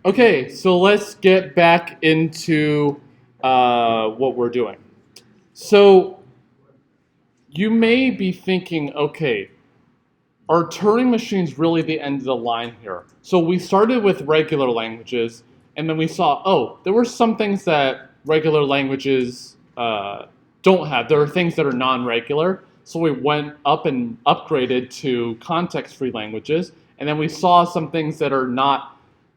Okay, so let's get back into what we're doing. So you may be thinking, okay, are Turing machines really the end of the line here? So we started with regular languages, and then we saw, oh, there were some things that regular languages don't have. There are things that are non-regular. So we went up and upgraded to context-free languages, and then we saw some things that are not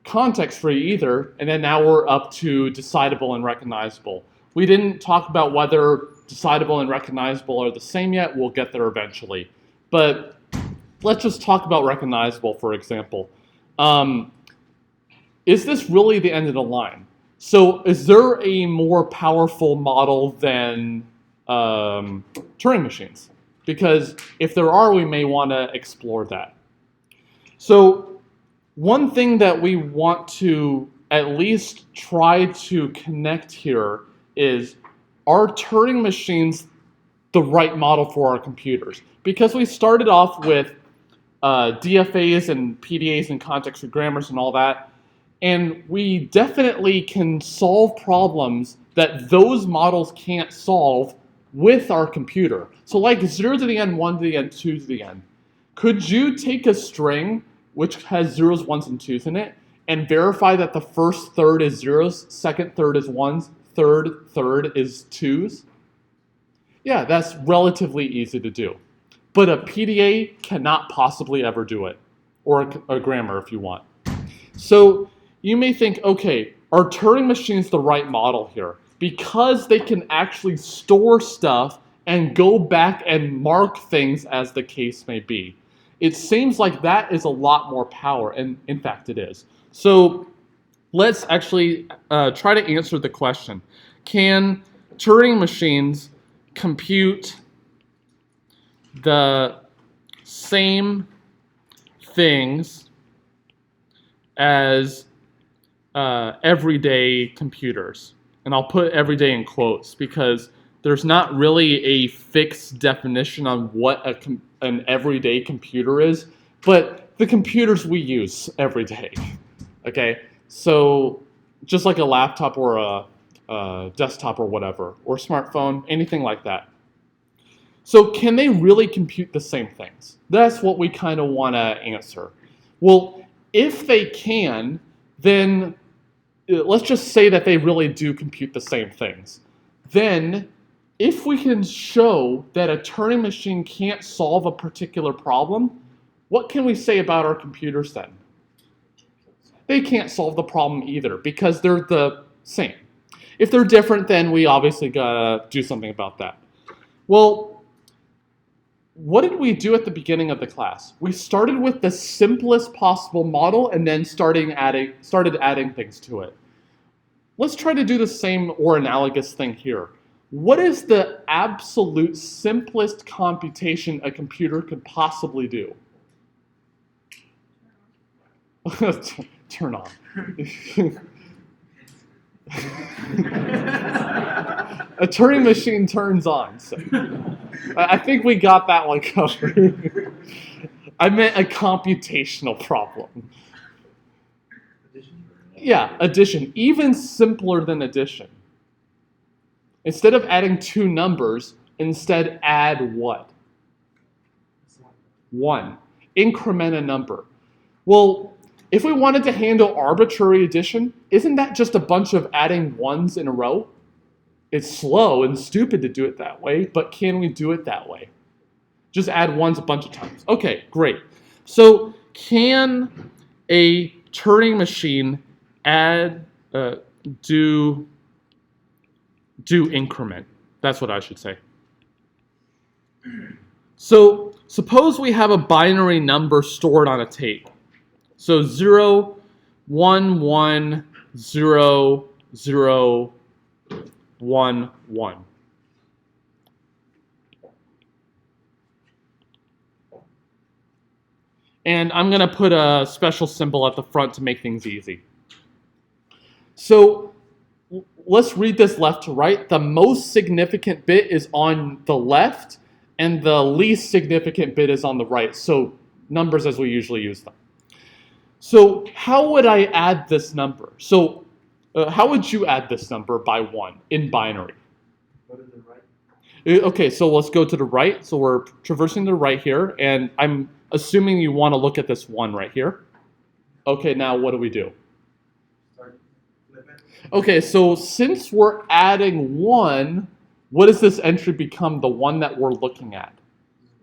context-free either, and then now we're up to decidable and recognizable. We didn't talk about whether decidable and recognizable are the same yet. We'll get there eventually. But let's just talk about recognizable, for example. Is this really the end of the line? So is there a more powerful model than Turing machines? Because if there are, we may want to explore that. So one thing that we want to at least try to connect here is, are Turing machines the right model for our computers? Because we started off with DFAs and PDAs and context-free grammars and all that, and we definitely can solve problems that those models can't solve with our computer. So like 0 to the n, 1 to the n, 2 to the n. Could you take a string which has zeros, ones, and twos in it and verify that the first third is zeros, second third is ones, third is twos? Yeah, that's relatively easy to do. But a PDA cannot possibly ever do it, or a grammar if you want. So you may think, okay, are Turing machines the right model here? Because they can actually store stuff and go back and mark things as the case may be. It seems like that is a lot more power, and in fact it is. So let's actually try to answer the question. Can Turing machines compute the same things as everyday computers? And I'll put everyday in quotes because there's not really a fixed definition on what an everyday computer is, but the computers we use every day. Okay, so just like a laptop or a desktop or whatever, or smartphone, anything like that. So can they really compute the same things? That's what we kind of want to answer. Well, if they can, then let's just say that they really do compute the same things. Then, if we can show that a Turing machine can't solve a particular problem, what can we say about our computers then? They can't solve the problem either because they're the same. If they're different, then we obviously gotta do something about that. Well, what did we do at the beginning of the class? We started with the simplest possible model and then started adding things to it. Let's try to do the same or analogous thing here. What is the absolute simplest computation a computer could possibly do? Turn on. A Turing machine turns on. So I think we got that one covered. I meant a computational problem. Yeah, addition. Even simpler than addition. Instead of adding two numbers, instead add what? 1. Increment a number. Well, if we wanted to handle arbitrary addition, isn't that just a bunch of adding ones in a row? It's slow and stupid to do it that way, but can we do it that way? Just add ones a bunch of times. Okay, great. So can a Turing machine do increment? That's what I should say. So suppose we have a binary number stored on a tape. So 0, 1, 1, 0, 0, 1, 1. And I'm going to put a special symbol at the front to make things easy. So let's read this left to right. The most significant bit is on the left, and the least significant bit is on the right. So numbers as we usually use them. So how would I add this number? So how would you add this number by 1 in binary? Go to the right. Okay, so let's go to the right. So we're traversing the right here, and I'm assuming you want to look at this 1 right here. Okay, now what do we do? Start flipping. Okay, so since we're adding 1, what does this entry become, the one that we're looking at?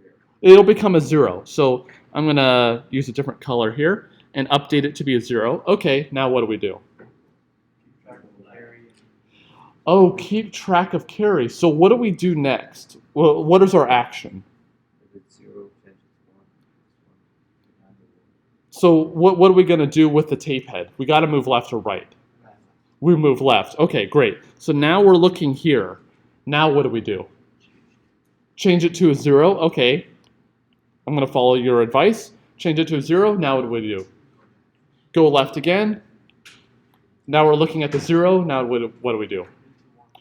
0. It'll become a 0. So I'm going to use a different color here and update it to be a 0. Okay, now what do we do? Keep track of the carry. Oh, keep track of carry. So what do we do next? Well, what is our action? If it's 0, change it to 1. So what are we going to do with the tape head? We got to move left or right. We move left. Okay, great. So now we're looking here. Now what do we do? Change it to a 0. Okay. I'm going to follow your advice. Change it to a 0. Now what do we do? Go left again. Now we're looking at the 0. Now what do we do?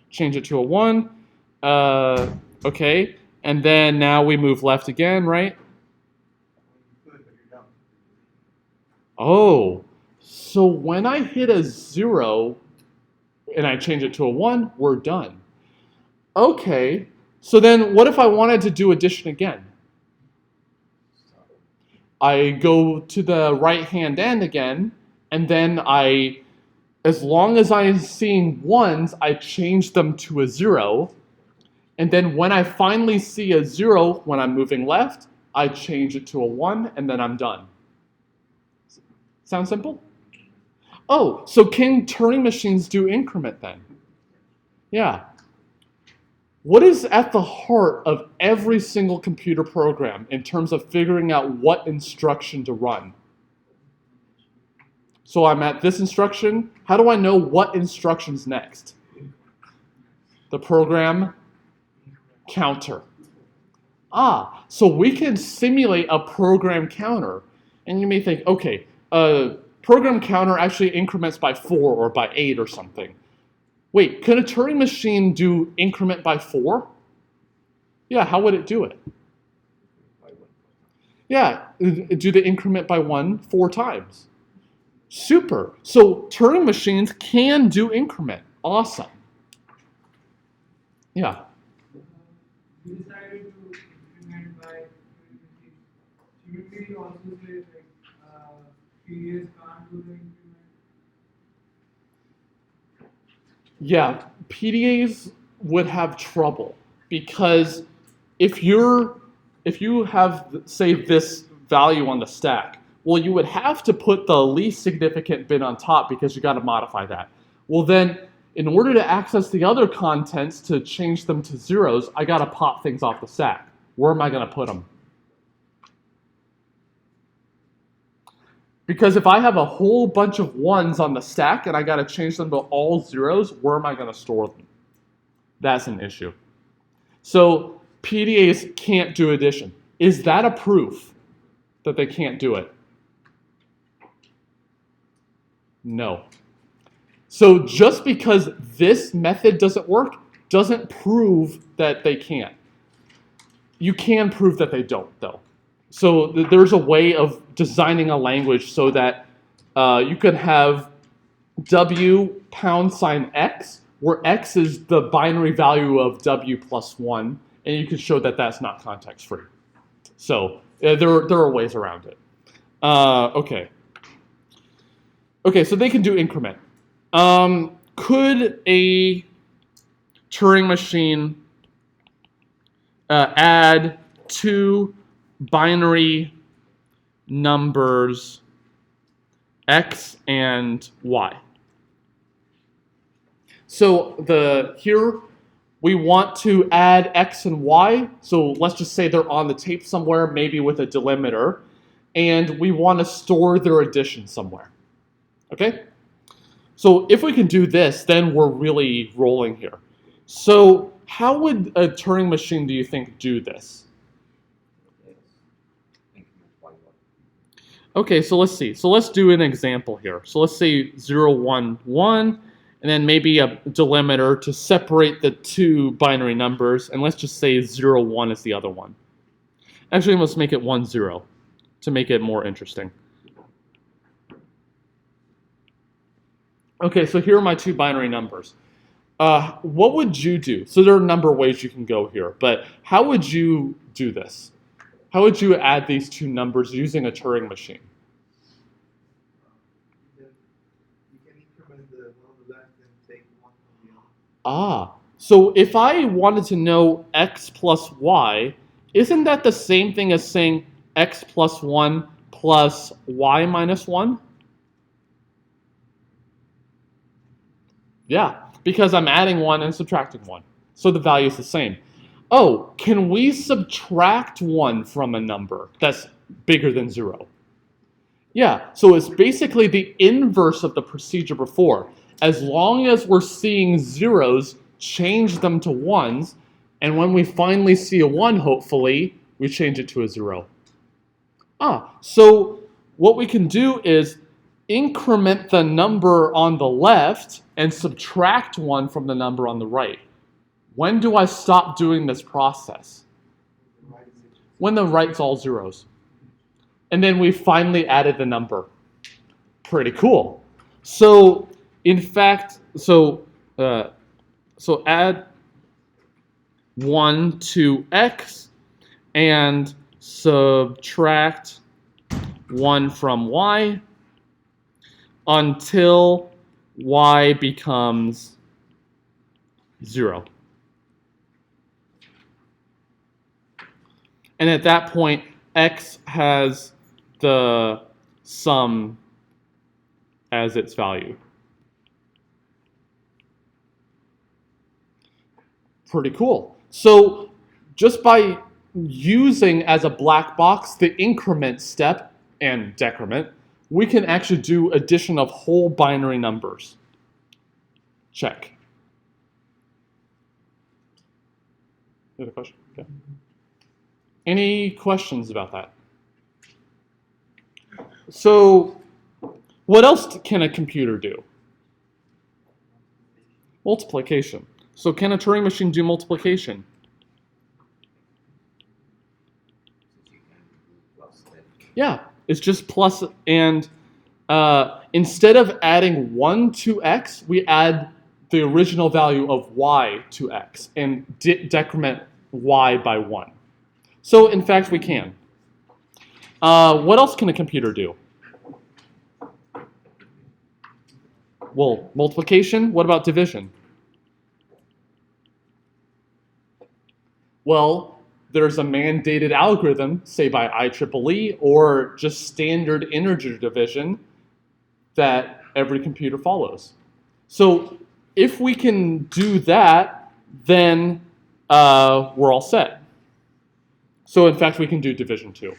Change it to a 1. Okay. And then now we move left again, right? Oh, so when I hit a 0 and I change it to a 1, we're done. Okay, so then what if I wanted to do addition again? I go to the right-hand end again, and then as long as I'm seeing 1s, I change them to a 0. And then when I finally see a 0 when I'm moving left, I change it to a 1, and then I'm done. Sound simple? Oh, so can Turing machines do increment then? Yeah. What is at the heart of every single computer program in terms of figuring out what instruction to run? So I'm at this instruction. How do I know what instruction's next? The program counter. Ah, so we can simulate a program counter. And you may think, okay, program counter actually increments by 4 or by 8 or something. Wait, could a Turing machine do increment by 4? Yeah, how would it do it? Yeah, do the increment by 1 4 times. Super. So Turing machines can do increment. Awesome. Yeah. We decided to implement by Geometry also says like PDAs can't do the implement. Yeah, PDAs would have trouble because if you have, say, this value on the stack, well, you would have to put the least significant bit on top because you got to modify that. Well, then, in order to access the other contents to change them to zeros, I got to pop things off the stack. Where am I going to put them? Because if I have a whole bunch of 1s on the stack and I got to change them to all zeros, where am I going to store them? That's an issue. So PDAs can't do addition. Is that a proof that they can't do it? No. So just because this method doesn't work doesn't prove that they can't. You can prove that they don't, though. So there's a way of designing a language so that you can have W$X, where X is the binary value of W plus 1, and you can show that that's not context-free. So there are ways around it. Okay. Okay, so they can do increment. Could a Turing machine add 2 binary numbers X and Y? So here we want to add X and Y. So let's just say they're on the tape somewhere, maybe with a delimiter, and we want to store their addition somewhere. Okay? So if we can do this, then we're really rolling here. So how would a Turing machine, do you think, do this? Okay, so let's see. So let's do an example here. So let's say 0, 1, 1, and then maybe a delimiter to separate the 2 binary numbers, and let's just say 0, 1 is the other one. Actually, let's make it 1, 0 to make it more interesting. Okay, so here are my two binary numbers. What would you do? So there are a number of ways you can go here, but how would you do this? How would you add these two numbers using a Turing machine? You can increment the one on the left and take one from the other. Ah, so if I wanted to know x plus y, isn't that the same thing as saying x plus 1 plus y minus 1? Yeah, because I'm adding 1 and subtracting 1. So the value is the same. Oh, can we subtract 1 from a number that's bigger than 0? Yeah, so it's basically the inverse of the procedure before. As long as we're seeing zeros, change them to 1s, and when we finally see a 1, hopefully, we change it to a 0. So what we can do is increment the number on the left and subtract 1 from the number on the right. When do I stop doing this process? When the right's all zeros. And then we finally added the number. Pretty cool. So in fact, so add 1 to x and subtract 1 from y until y becomes 0. And at that point, x has the sum as its value. Pretty cool. So just by using as a black box the increment step and decrement, we can actually do addition of whole binary numbers. Check. You have a question? Okay. Any questions about that? So what else can a computer do? Multiplication. So can a Turing machine do multiplication? Yeah, it's just plus, and instead of adding 1 to x, we add the original value of y to x and decrement y by 1. So in fact, we can. What else can a computer do? Well, multiplication. What about division? Well, there's a mandated algorithm, say by IEEE, or just standard integer division that every computer follows. So if we can do that, then we're all set. So in fact, we can do division too.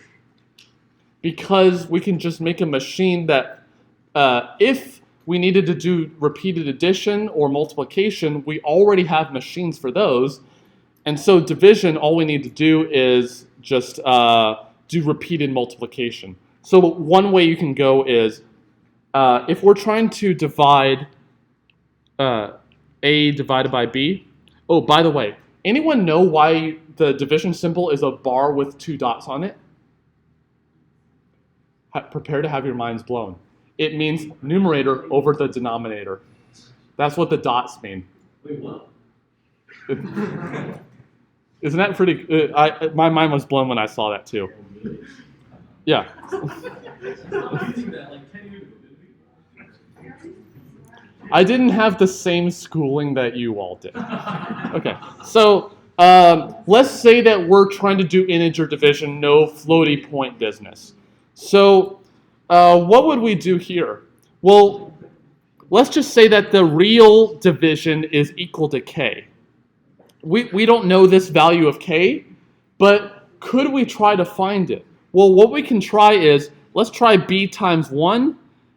Because we can just make a machine that if we needed to do repeated addition or multiplication, we already have machines for those. And so division, all we need to do is just do repeated multiplication. So one way you can go is if we're trying to divide A divided by B. Oh, by the way, anyone know why the division symbol is a bar with 2 dots on it? Prepare to have your minds blown. It means numerator over the denominator. That's what the dots mean. Wait, what? Isn't that pretty? My mind was blown when I saw that too. Yeah. I didn't have the same schooling that you all did. Okay, so let's say that we're trying to do integer division, no floating point business. So what would we do here? Well, let's just say that the real division is equal to k. We don't know this value of k, but could we try to find it? Well, what we can try is, let's try b times 1,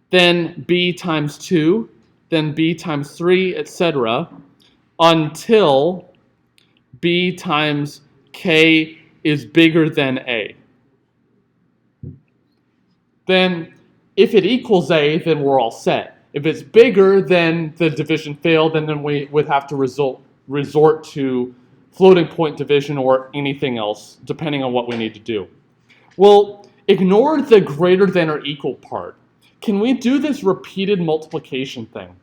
then b times 2, then b times 3, etc., until b times k is bigger than a. Then if it equals a, then we're all set. If it's bigger than the division failed, then we would have to resort to floating point division or anything else, depending on what we need to do. Well, ignore the greater than or equal part. Can we do this repeated multiplication thing?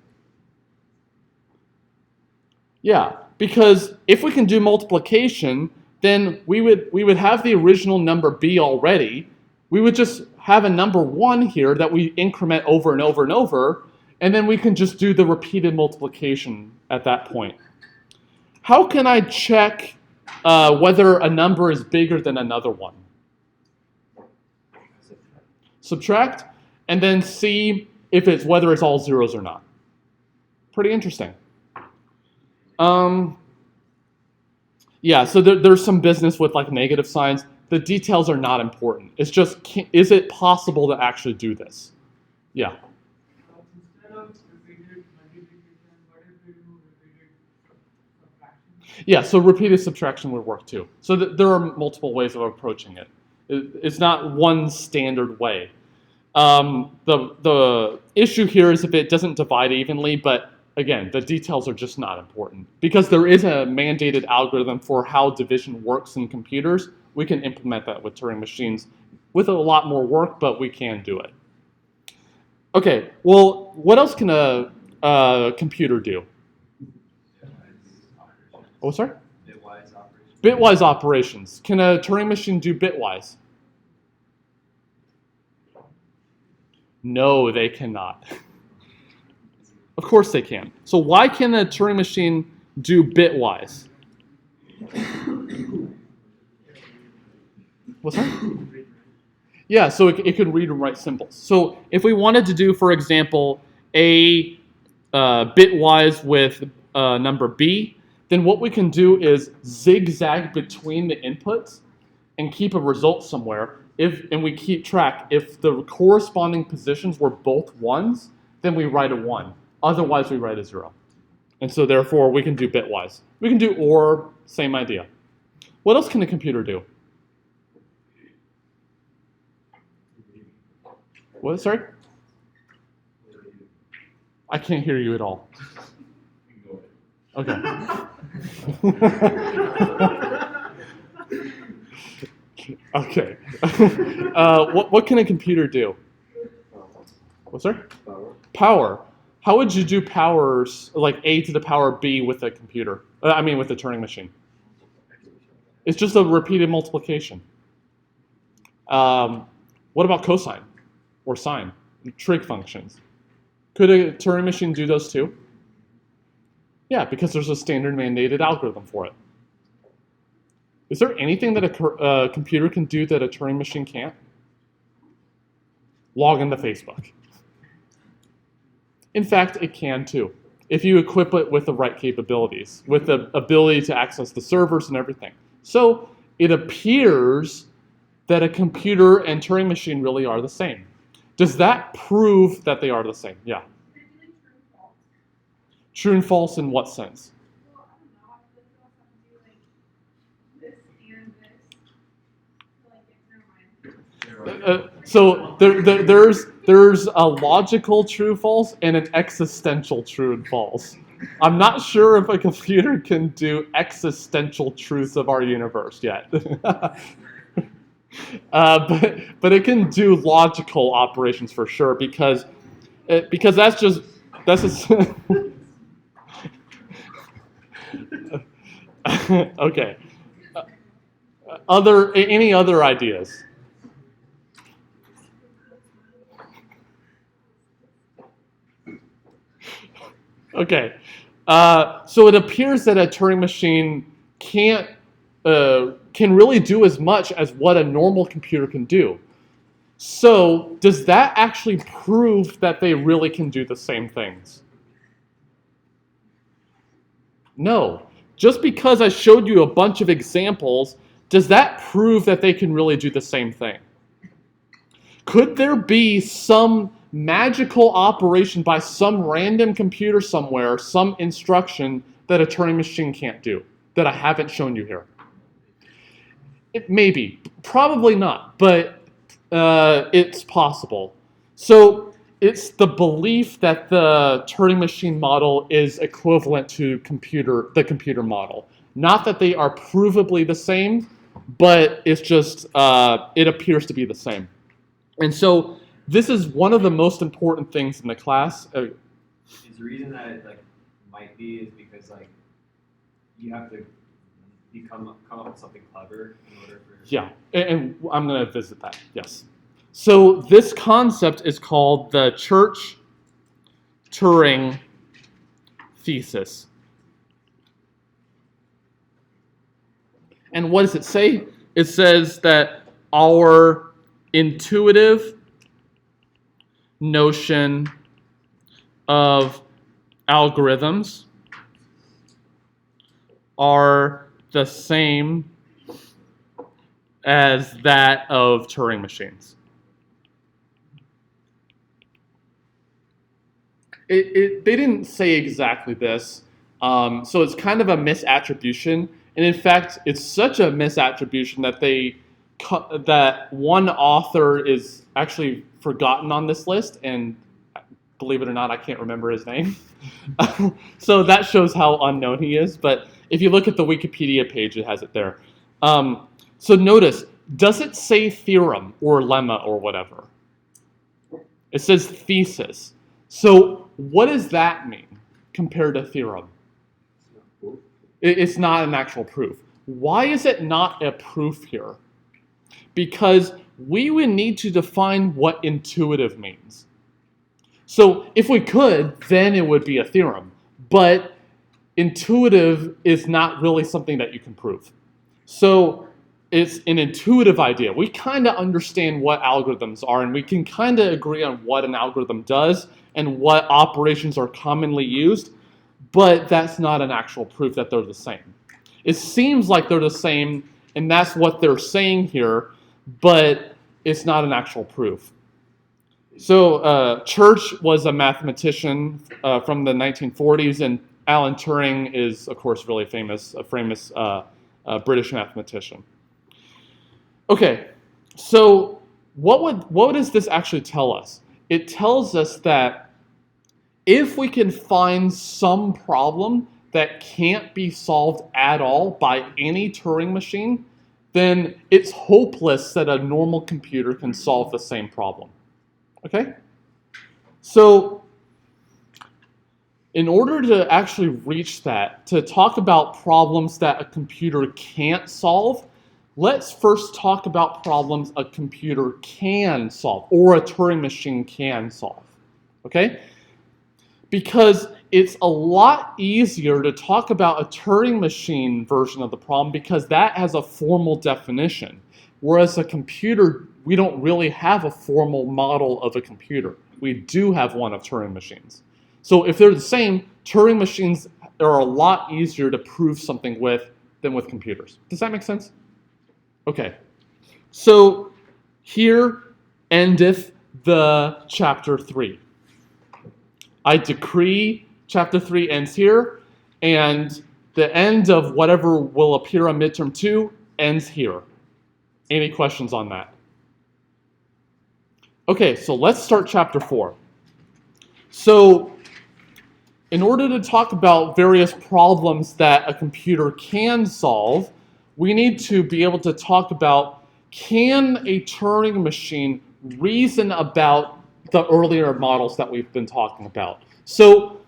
Yeah, because if we can do multiplication, then we would have the original number b already. We would just have a number 1 here that we increment over and over and over, and then we can just do the repeated multiplication at that point. How can I check whether a number is bigger than another one? Subtract, and then see if whether it's all zeros or not. Pretty interesting. Yeah, so there's some business with like negative signs. The details are not important. It's just, is it possible to actually do this? Yeah. Instead of repeated multiplication, what if we do repeated subtraction? Yeah, so repeated subtraction would work too. So there are multiple ways of approaching it. It's not one standard way. The issue here is if it doesn't divide evenly, but again, the details are just not important. Because there is a mandated algorithm for how division works in computers, we can implement that with Turing machines with a lot more work, but we can do it. Okay, well, what else can a computer do? Oh, sorry? Bitwise operations. Bitwise operations. Can a Turing machine do bitwise? No, they cannot. Of course they can. So why can a Turing machine do bitwise? What's that? Yeah, so it could read and write symbols. So if we wanted to do, for example, a bitwise with number b, then what we can do is zigzag between the inputs and keep a result somewhere. And we keep track. If the corresponding positions were both 1s, then we write a 1. Otherwise, we write a 0. And so therefore, we can do bitwise. We can do OR, same idea. What else can a computer do? What, sorry? I can't hear you at all. Okay. Okay. What can a computer do? What's that? Power. How would you do powers, like a to the power b with a computer? I mean with a Turing machine. It's just a repeated multiplication. What about cosine or sine? Trig functions. Could a Turing machine do those too? Yeah, because there's a standard mandated algorithm for it. Is there anything that a computer can do that a Turing machine can't? Log into Facebook. In fact, it can too, if you equip it with the right capabilities, with the ability to access the servers and everything. So it appears that a computer and Turing machine really are the same. Does that prove that they are the same? Yeah. True and false in what sense? Well, I don't know. I feel like you also have to do like this and this. So, like, never mind. So there's a logical true false and an existential true and false. I'm not sure if a computer can do existential truths of our universe yet. But it can do logical operations for sure because that's just okay. Any other ideas? Okay. So it appears that a Turing machine can really do as much as what a normal computer can do. So does that actually prove that they really can do the same things? No. Just because I showed you a bunch of examples, does that prove that they can really do the same thing? Could there be some magical operation by some random computer somewhere, some instruction that a Turing machine can't do, that I haven't shown you here? Maybe. Probably not, but it's possible. So it's the belief that the Turing machine model is equivalent to the computer model. Not that they are provably the same, but it's just, it appears to be the same. And so this is one of the most important things in the class. Is the reason that it might be is because you have to come up with something clever in order for. Yeah, and I'm going to visit that, yes. So this concept is called the Church-Turing Thesis. And what does it say? It says that our intuitive notion of algorithms are the same as that of Turing machines. They didn't say exactly this, so it's kind of a misattribution. And in fact, it's such a misattribution that that one author is actually forgotten on this list, and believe it or not, I can't remember his name. So that shows how unknown he is. But if you look at the Wikipedia page, it has it there. So notice, does it say theorem or lemma or whatever? It says thesis. So what does that mean compared to theorem? It's not an actual proof. Why is it not a proof here? Because we would need to define what intuitive means. So if we could, then it would be a theorem. But intuitive is not really something that you can prove. So it's an intuitive idea. We kind of understand what algorithms are, and we can kind of agree on what an algorithm does and what operations are commonly used, but that's not an actual proof that they're the same. It seems like they're the same, and that's what they're saying here, but it's not an actual proof. So Church was a mathematician from the 1940s, and Alan Turing is, of course, really famous, a famous British mathematician. Okay, so what does this actually tell us? It tells us that if we can find some problem that can't be solved at all by any Turing machine, then it's hopeless that a normal computer can solve the same problem. Okay? So in order to actually reach that, to talk about problems that a computer can't solve, let's first talk about problems a computer can solve, or a Turing machine can solve. Okay? Because it's a lot easier to talk about a Turing machine version of the problem because that has a formal definition. Whereas a computer, we don't really have a formal model of a computer. We do have one of Turing machines. So if they're the same, Turing machines are a lot easier to prove something with than with computers. Does that make sense? Okay. So here endeth the chapter 3. I decree chapter 3 ends here, and the end of whatever will appear on midterm 2 ends here. Any questions on that? Okay, so let's start chapter 4. So in order to talk about various problems that a computer can solve, we need to be able to talk about, can a Turing machine reason about the earlier models that we've been talking about? So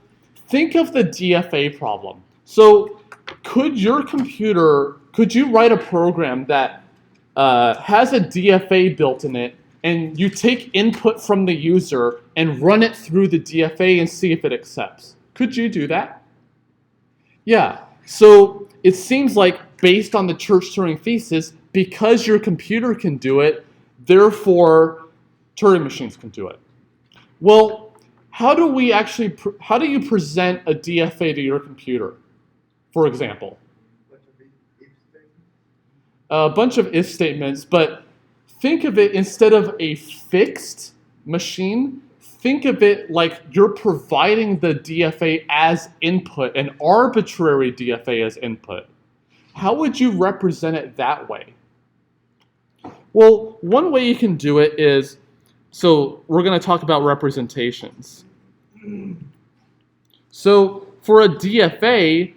think of the DFA problem. So could you write a program that has a DFA built in it, and you take input from the user and run it through the DFA and see if it accepts? Could you do that? Yeah. So it seems like, based on the Church-Turing thesis, because your computer can do it, therefore Turing machines can do it. Well, how do you present a DFA to your computer, for example? A bunch of if statements, but think of it, instead of a fixed machine, think of it like you're providing the DFA as input, an arbitrary DFA as input. How would you represent it that way? Well, one way you can do it is, so we're going to talk about representations. So for a DFA,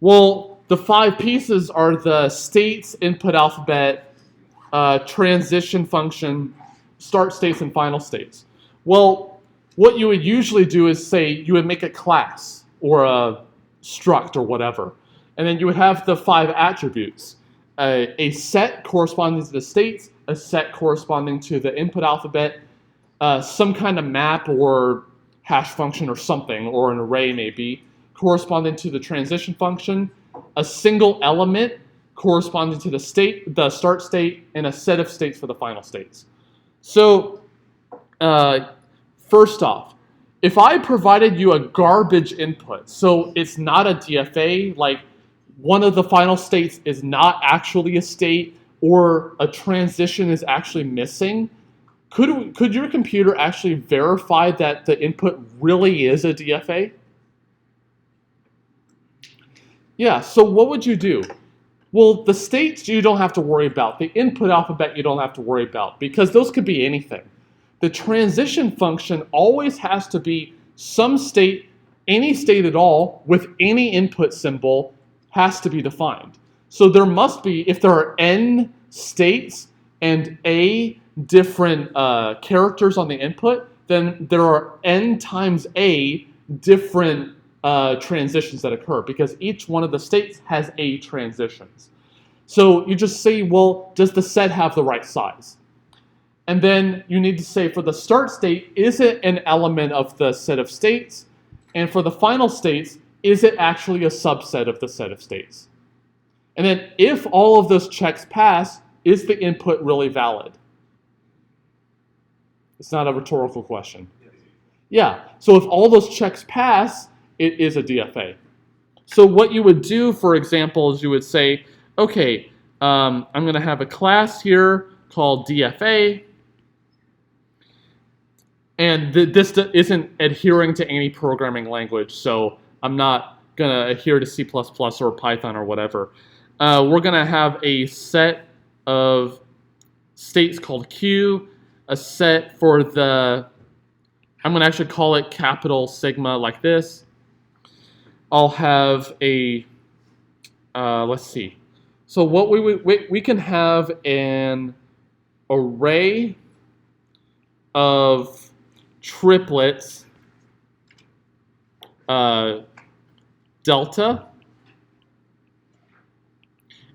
well, the 5 pieces are the states, input alphabet, transition function, start states, and final states. Well, what you would usually do is say you would make a class or a struct or whatever. And then you would have the 5 attributes. A set corresponding to the states, a set corresponding to the input alphabet, some kind of map or hash function or something, or an array maybe, corresponding to the transition function, a single element corresponding to the state, the start state, and a set of states for the final states. So first off, if I provided you a garbage input, so it's not a DFA, like one of the final states is not actually a state, or a transition is actually missing, could your computer actually verify that the input really is a DFA? Yeah, so what would you do? Well, the states you don't have to worry about. The input alphabet you don't have to worry about, because those could be anything. The transition function always has to be some state, any state at all, with any input symbol has to be defined. So there must be, if there are n states and a different characters on the input, then there are n times a different transitions that occur, because each one of the states has a transitions. So you just say, well, does the set have the right size? And then you need to say, for the start state, is it an element of the set of states? And for the final states, is it actually a subset of the set of states? And then if all of those checks pass, is the input really valid? It's not a rhetorical question. Yeah, so if all those checks pass, it is a DFA. So what you would do, for example, is you would say, okay, I'm going to have a class here called DFA, and this isn't adhering to any programming language, so I'm not going to adhere to C++ or Python or whatever. We're going to have a set of states called Q, a set for the, I'm going to actually call it capital sigma like this. I'll have a, let's see. So what we can have an array of triplets, delta.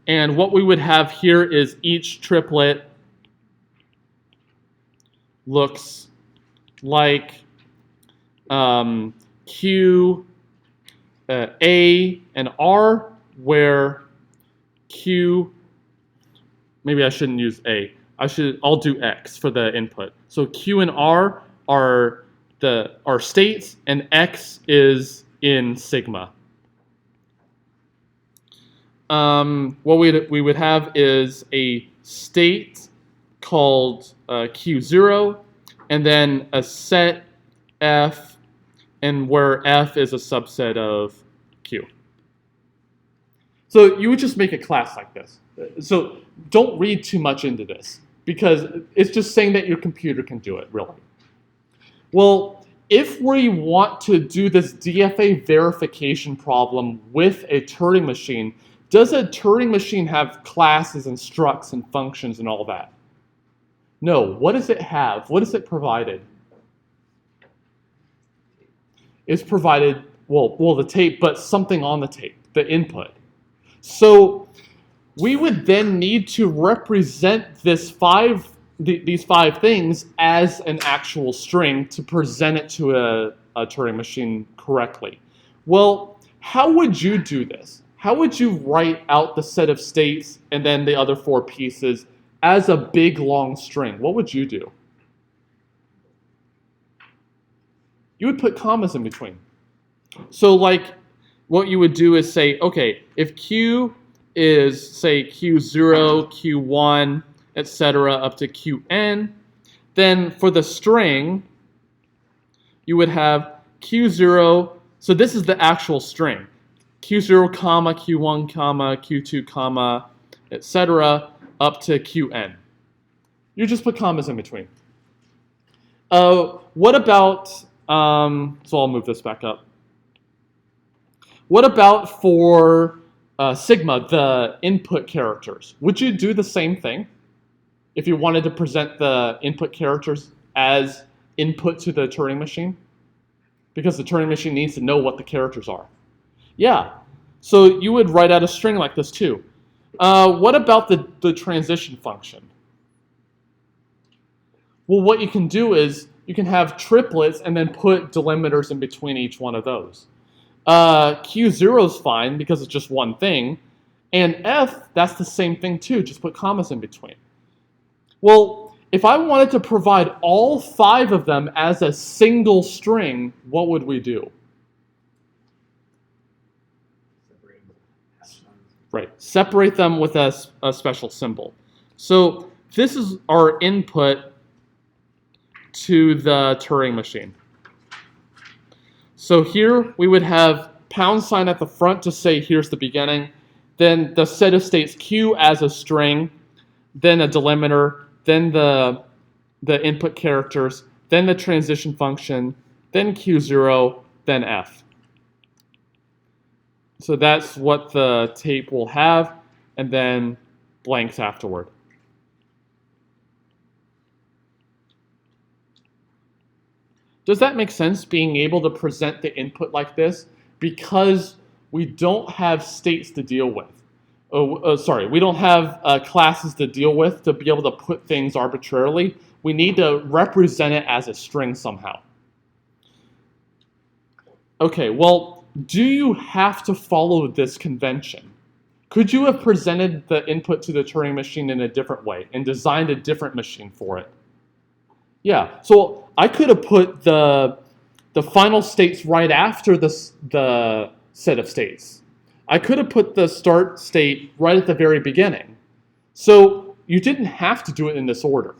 And what we would have here is each triplet looks like Q, A, and R, where Q, maybe I shouldn't use A. I'll do X for the input. So Q and R are states, and X is in sigma. What we would have is a state called Q0, and then a set F, and where F is a subset of Q. So you would just make a class like this. So don't read too much into this, because it's just saying that your computer can do it, really. Well, if we want to do this DFA verification problem with a Turing machine, does a Turing machine have classes and structs and functions and all that? No. What does it have? What is it provided? It's provided, well, the tape, but something on the tape, the input. So we would then need to represent these five things as an actual string to present it to a Turing machine correctly. Well, how would you do this? How would you write out the set of states and then the other 4 pieces as a big, long string? What would you do? You would put commas in between. So like what you would do is say, okay, if Q is, say, Q0, Q1, etc. up to Qn, then for the string, you would have Q0, so this is the actual string. Q0, comma, Q1, comma, Q2, comma, etc. up to Qn. You just put commas in between. What about, so I'll move this back up. What about for sigma, the input characters? Would you do the same thing if you wanted to present the input characters as input to the Turing machine? Because the Turing machine needs to know what the characters are. Yeah. So you would write out a string like this too. What about the transition function? Well, what you can do is you can have triplets and then put delimiters in between each one of those. Q0 is fine because it's just one thing. And F, that's the same thing too, just put commas in between. Well, if I wanted to provide all 5 of them as a single string, what would we do? Right, separate them with a special symbol. So this is our input to the Turing machine. So here we would have # at the front to say here's the beginning, then the set of states Q as a string, then a delimiter, then the input characters, then the transition function, then Q0, then F. So that's what the tape will have, and then blanks afterward. Does that make sense, being able to present the input like this? Because we don't have states to deal with. We don't have classes to deal with to be able to put things arbitrarily. We need to represent it as a string somehow. Okay, well, do you have to follow this convention? Could you have presented the input to the Turing machine in a different way and designed a different machine for it? Yeah, so I could have put the final states right after the set of states. I could have put the start state right at the very beginning. So you didn't have to do it in this order.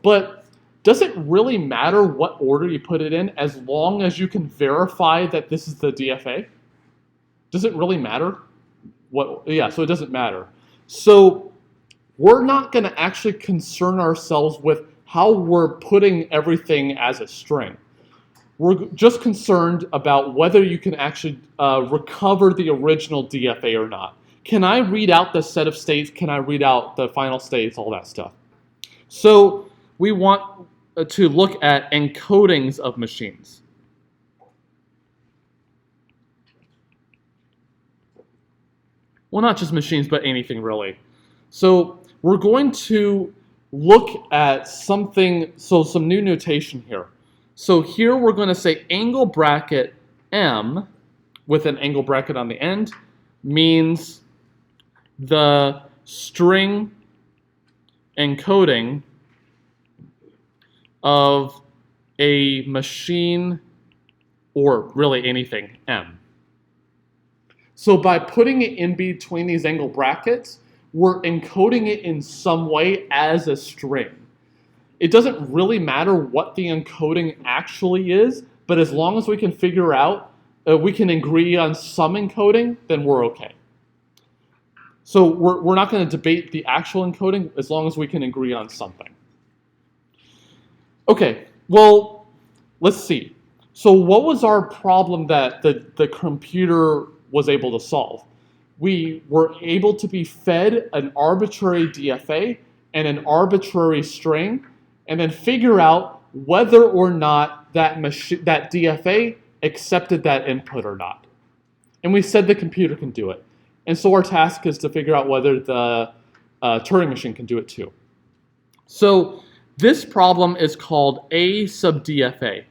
But does it really matter what order you put it in as long as you can verify that this is the DFA? Does it really matter? Yeah, so it doesn't matter. So we're not going to actually concern ourselves with how we're putting everything as a string. We're just concerned about whether you can actually recover the original DFA or not. Can I read out the set of states? Can I read out the final states? All that stuff. So we want to look at encodings of machines. Well, not just machines, but anything really. So we're going to look at something, so some new notation here. So here we're going to say angle bracket M with an angle bracket on the end means the string encoding of a machine, or really anything, M. So by putting it in between these angle brackets, we're encoding it in some way as a string. It doesn't really matter what the encoding actually is, but as long as we can figure out, we can agree on some encoding, then we're okay. So we're not going to debate the actual encoding as long as we can agree on something. Okay, well, let's see. So what was our problem that the computer was able to solve? We were able to be fed an arbitrary DFA and an arbitrary string, and then figure out whether or not that DFA accepted that input or not. And we said the computer can do it. And so our task is to figure out whether the Turing machine can do it too. So this problem is called A sub DFA.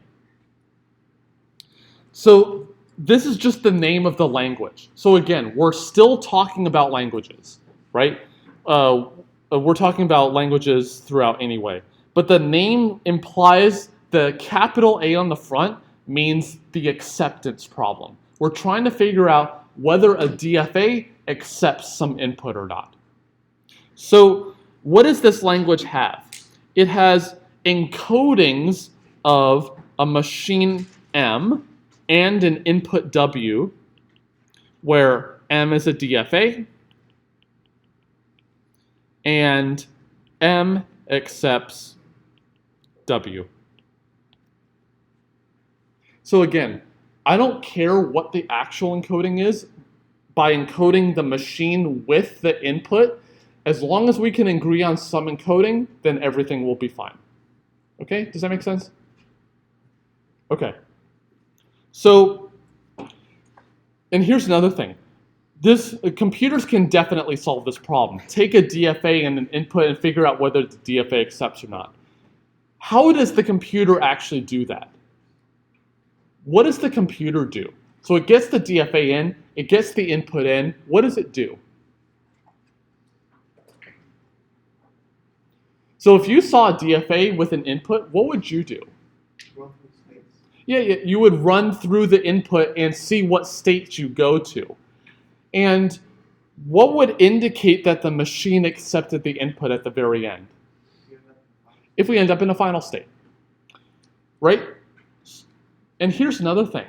So this is just the name of the language. So again, we're still talking about languages, right? We're talking about languages throughout anyway. But the name implies the capital A on the front means the acceptance problem. We're trying to figure out whether a DFA accepts some input or not. So what does this language have? It has encodings of a machine M and an input W, where M is a DFA and M accepts W. So again, I don't care what the actual encoding is. By encoding the machine with the input, as long as we can agree on some encoding, then everything will be fine. Okay, does that make sense? Okay. So, and here's another thing. Computers can definitely solve this problem. Take a DFA and an input and figure out whether the DFA accepts or not. How does the computer actually do that? What does the computer do? So it gets the DFA in, it gets the input in. What does it do? So if you saw a DFA with an input, what would you do? Run through states. Yeah, you would run through the input and see what state you go to. And what would indicate that the machine accepted the input at the very end? If we end up in a final state, right? And here's another thing.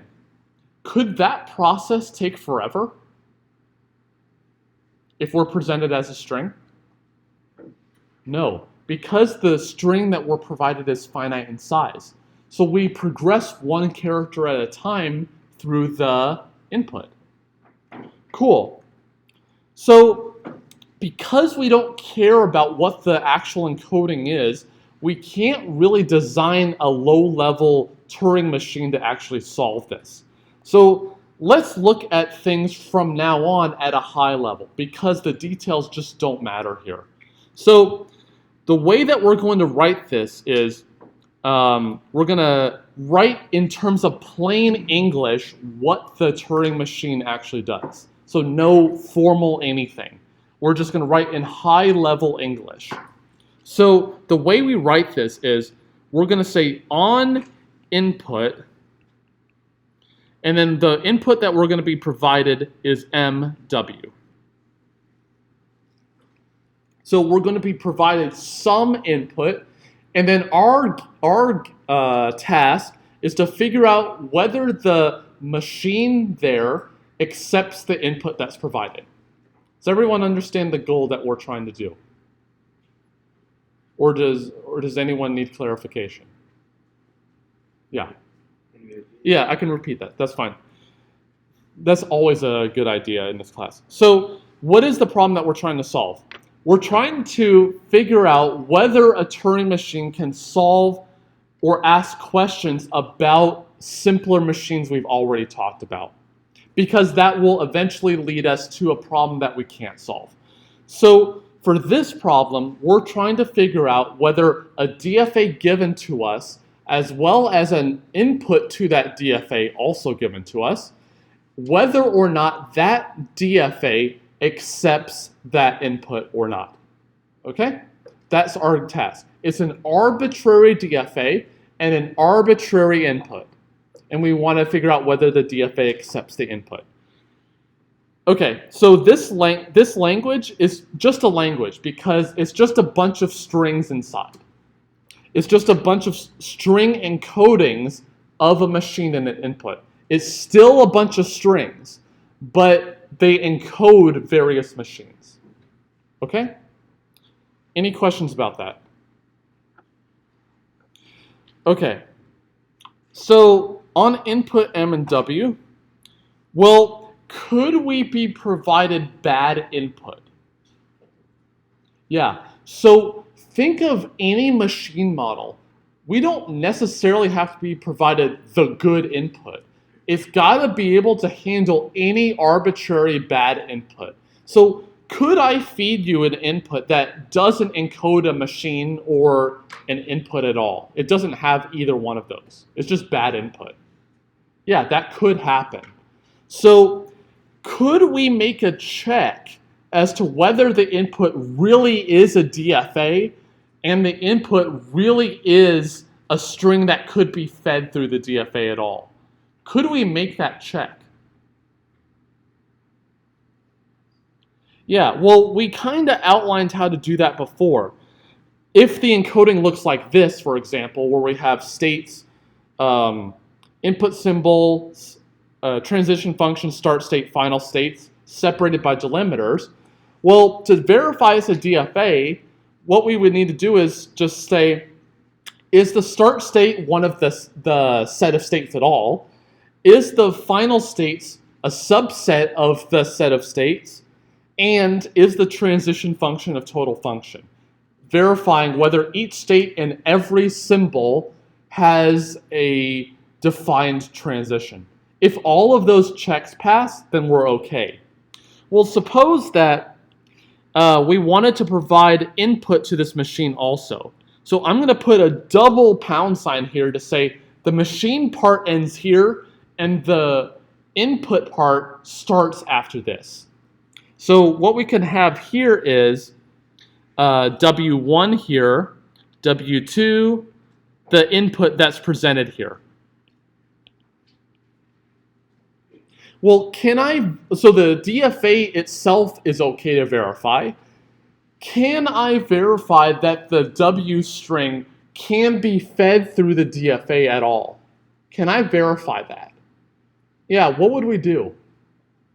Could that process take forever if we're presented as a string? No, because the string that we're provided is finite in size. So we progress one character at a time through the input. Cool. So because we don't care about what the actual encoding is, we can't really design a low-level Turing machine to actually solve this. So let's look at things from now on at a high level, because the details just don't matter here. So the way that we're going to write this is we're going to write in terms of plain English what the Turing machine actually does. So no formal anything. We're just going to write in high-level English. So the way we write this is we're going to say on input, and then the input that we're going to be provided is MW. So we're going to be provided some input, and then our task is to figure out whether the machine there accepts the input that's provided. Does everyone understand the goal that we're trying to do? Or does anyone need clarification? Yeah. Yeah, I can repeat that. That's fine. That's always a good idea in this class. So what is the problem that we're trying to solve? We're trying to figure out whether a Turing machine can solve or ask questions about simpler machines we've already talked about, because that will eventually lead us to a problem that we can't solve. So for this problem, we're trying to figure out whether a DFA given to us, as well as an input to that DFA also given to us, whether or not that DFA accepts that input or not. Okay? That's our task. It's an arbitrary DFA and an arbitrary input. And we want to figure out whether the DFA accepts the input. Okay, so this language is just a language because it's just a bunch of strings inside. It's just a bunch of string encodings of a machine and an input. It's still a bunch of strings, but they encode various machines. Okay? Any questions about that? Okay, so on input M and W, well, could we be provided bad input? Yeah, so think of any machine model. We don't necessarily have to be provided the good input. It's got to be able to handle any arbitrary bad input. So could I feed you an input that doesn't encode a machine or an input at all? It doesn't have either one of those. It's just bad input. Yeah, that could happen. So could we make a check as to whether the input really is a DFA and the input really is a string that could be fed through the DFA at all? Could we make that check? Yeah, well, we kind of outlined how to do that before. If the encoding looks like this, for example, where we have states, input symbols, transition function, start state, final states, separated by delimiters, well, to verify it's a DFA, what we would need to do is just say, is the start state one of the set of states at all? Is the final states a subset of the set of states? And is the transition function a total function? Verifying whether each state in every symbol has a defined transition. If all of those checks pass, then we're okay. Well, suppose that we wanted to provide input to this machine also. So I'm going to put a double £sign here to say the machine part ends here and the input part starts after this. So what we can have here is W1 here, W2, the input that's presented here. Well, so the DFA itself is okay to verify. Can I verify that the W string can be fed through the DFA at all? Can I verify that? Yeah, what would we do?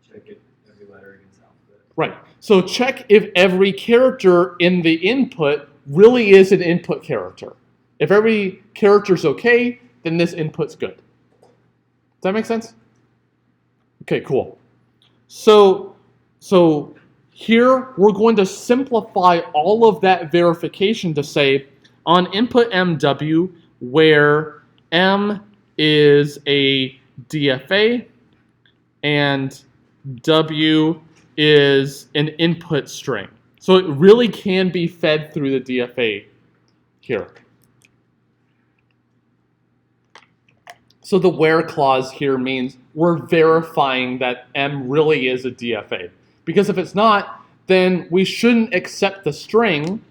Check it every letter against alphabet. Right, so check if every character in the input really is an input character. If every character's okay, then this input's good. Does that make sense? Okay, cool. So here we're going to simplify all of that verification to say on input MW where M is a DFA and W is an input string. So it really can be fed through the DFA here. So the where clause here means we're verifying that M really is a DFA. Because if it's not, then we shouldn't accept the string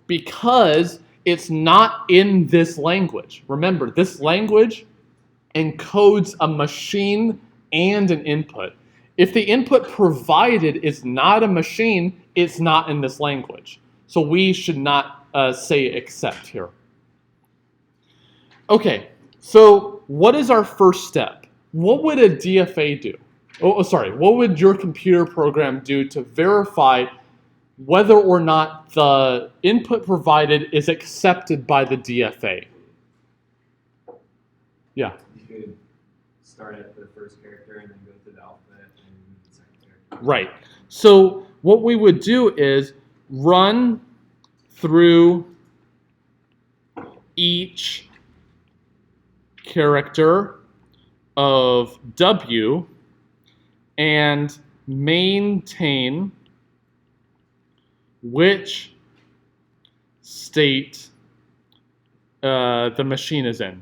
because it's not in this language. Remember, this language encodes a machine and an input. If the input provided is not a machine, it's not in this language. So we should not say accept here. Okay, so what is our first step? What would a DFA do? What would your computer program do to verify whether or not the input provided is accepted by the DFA? Yeah. You could start at the first character and then go through the alphabet and move to the second character. Right. So what we would do is run through each character of W and maintain which state the machine is in.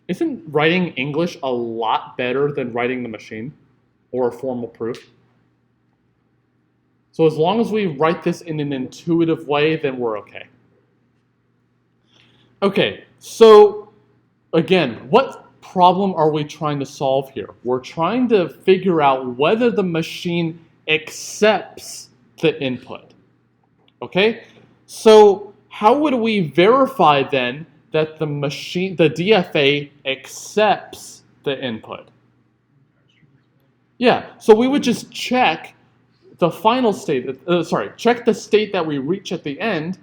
Isn't writing English a lot better than writing the machine or a formal proof? So as long as we write this in an intuitive way, then we're okay. Okay, so again, what problem are we trying to solve here? We're trying to figure out whether the machine accepts the input. Okay, so how would we verify then that the DFA accepts the input? Yeah, so we would just check the final state, check the state that we reach at the end.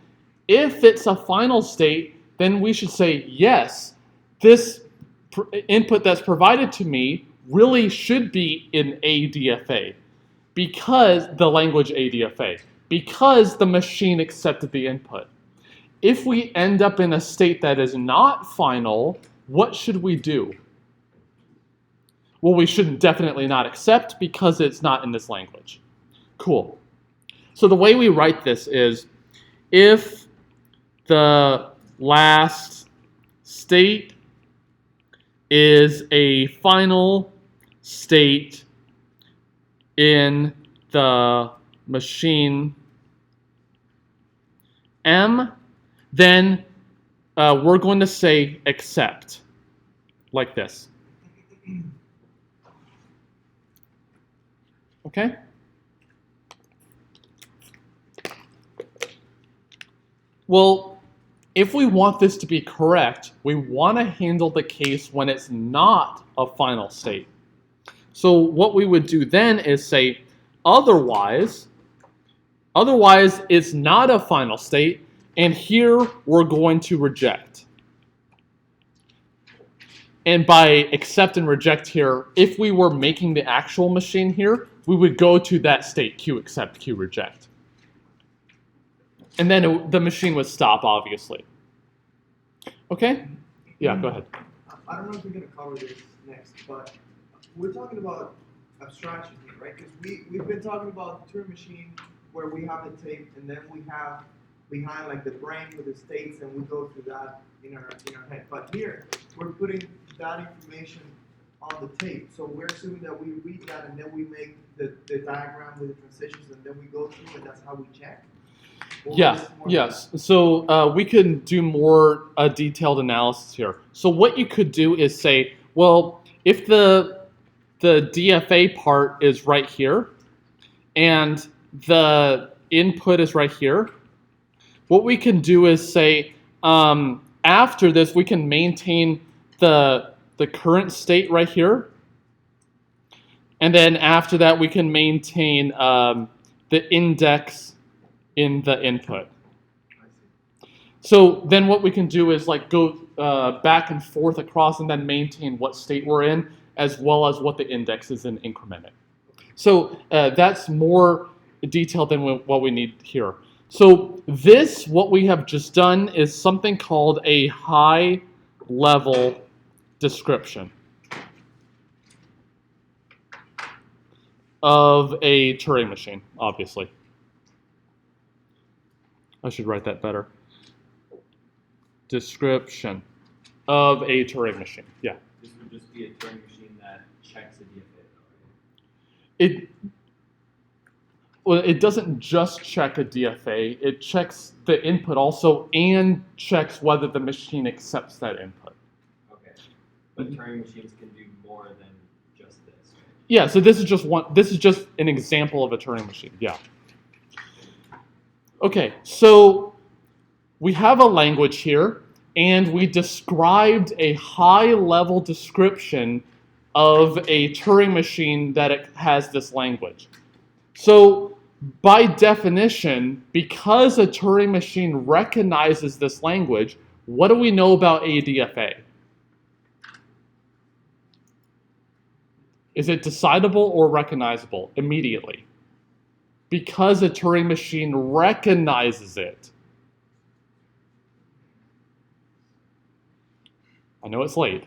If it's a final state, then we should say, yes, this input that's provided to me really should be in ADFA, because the language ADFA, because the machine accepted the input. If we end up in a state that is not final, what should we do? Well, we should definitely not accept because it's not in this language. Cool. So the way we write this is if the last state is a final state in the machine M, then we're going to say accept, like this. Okay? Well, if we want this to be correct, we want to handle the case when it's not a final state. So what we would do then is say, otherwise it's not a final state, and here we're going to reject. And by accept and reject here, if we were making the actual machine here, we would go to that state, Q accept, Q reject. And then the machine would stop, obviously. Okay? Yeah, go ahead. I don't know if we're gonna cover this next, but we're talking about abstraction here, right? Because we've been talking about the Turing machine where we have the tape and then we have behind like the brain with the states and we go through that in our head. But here we're putting that information on the tape. So we're assuming that we read that and then we make the diagram with the transitions and then we go through and that's how we check. Or Yeah, is it more yes. So we can do more detailed analysis here. So what you could do is say, well, if the DFA part is right here and the input is right here, what we can do is say, after this, we can maintain the current state right here. And then after that, we can maintain the index in the input. So then what we can do is like go back and forth across and then maintain what state we're in, as well as what the index is and increment it. So that's more detailed than what we need here. So this, what we have just done, is something called a high-level description of a Turing machine, obviously. I should write that better. Description of a Turing machine, yeah. This would just be a Turing machine that checks a DFA, though, right? It doesn't just check a DFA, it checks the input also and checks whether the machine accepts that input. Okay. But Turing machines can do more than just this, right? Yeah, so this is just an example of a Turing machine, yeah. Okay, so we have a language here and we described a high-level description of a Turing machine that it has this language. So by definition, because a Turing machine recognizes this language, what do we know about ADFA? Is it decidable or recognizable immediately? Because a Turing machine recognizes it. I know it's late.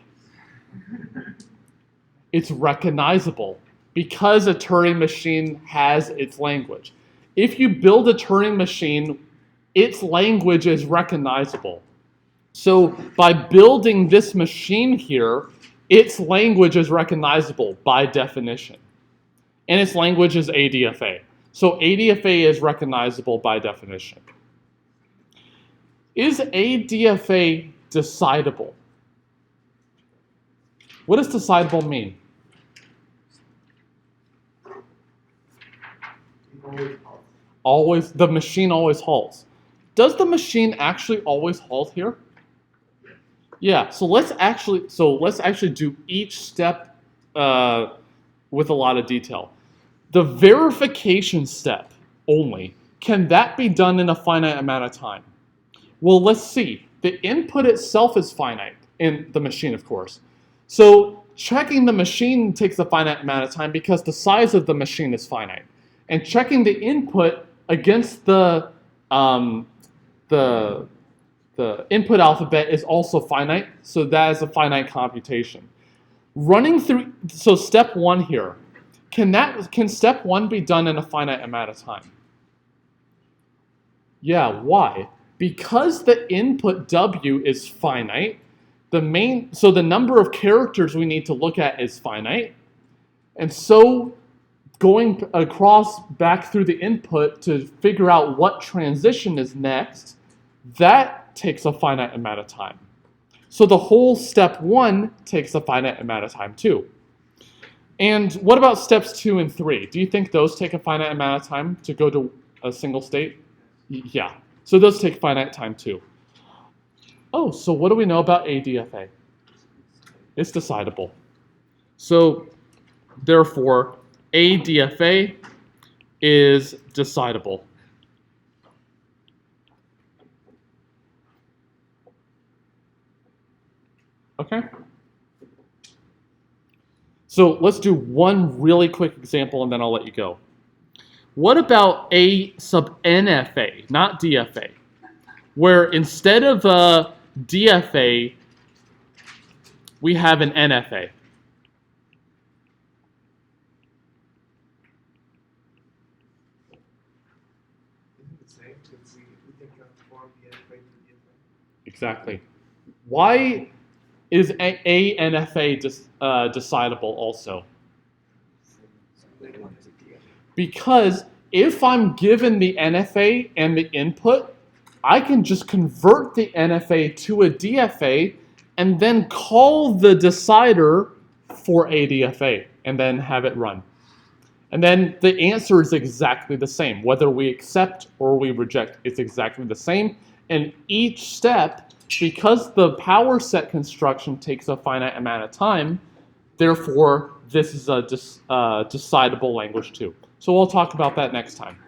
It's recognizable because a Turing machine has its language. If you build a Turing machine, its language is recognizable. So by building this machine here, its language is recognizable by definition. And its language is ADFA. So ADFA is recognizable by definition. Is ADFA decidable? What does decidable mean? Always, the machine always halts. Does the machine actually always halt here? Yeah, so let's actually do each step with a lot of detail. The verification step only, can that be done in a finite amount of time? Well, let's see. The input itself is finite, in the machine, of course. So checking the machine takes a finite amount of time because the size of the machine is finite. And checking the input against the input alphabet is also finite, so that is a finite computation. Running through, so step one here, can step one be done in a finite amount of time? Yeah, why? Because the input W is finite, so the number of characters we need to look at is finite, and so going across back through the input to figure out what transition is next, that takes a finite amount of time. So the whole step one takes a finite amount of time too. And what about steps 2 and 3? Do you think those take a finite amount of time to go to a single state? Yeah, so those take finite time too. Oh, so what do we know about ADFA? It's decidable. So therefore, ADFA is decidable. Okay. So let's do one really quick example and then I'll let you go. What about A sub NFA, not DFA, where instead of DFA, we have an NFA. Isn't it the same? Because we can transform the NFA to DFA. Exactly. Why is a NFA decidable also? Because if I'm given the NFA and the input, I can just convert the NFA to a DFA and then call the decider for a DFA and then have it run. And then the answer is exactly the same. Whether we accept or we reject, it's exactly the same. And each step, because the power set construction takes a finite amount of time, therefore this is a decidable language too. So we'll talk about that next time.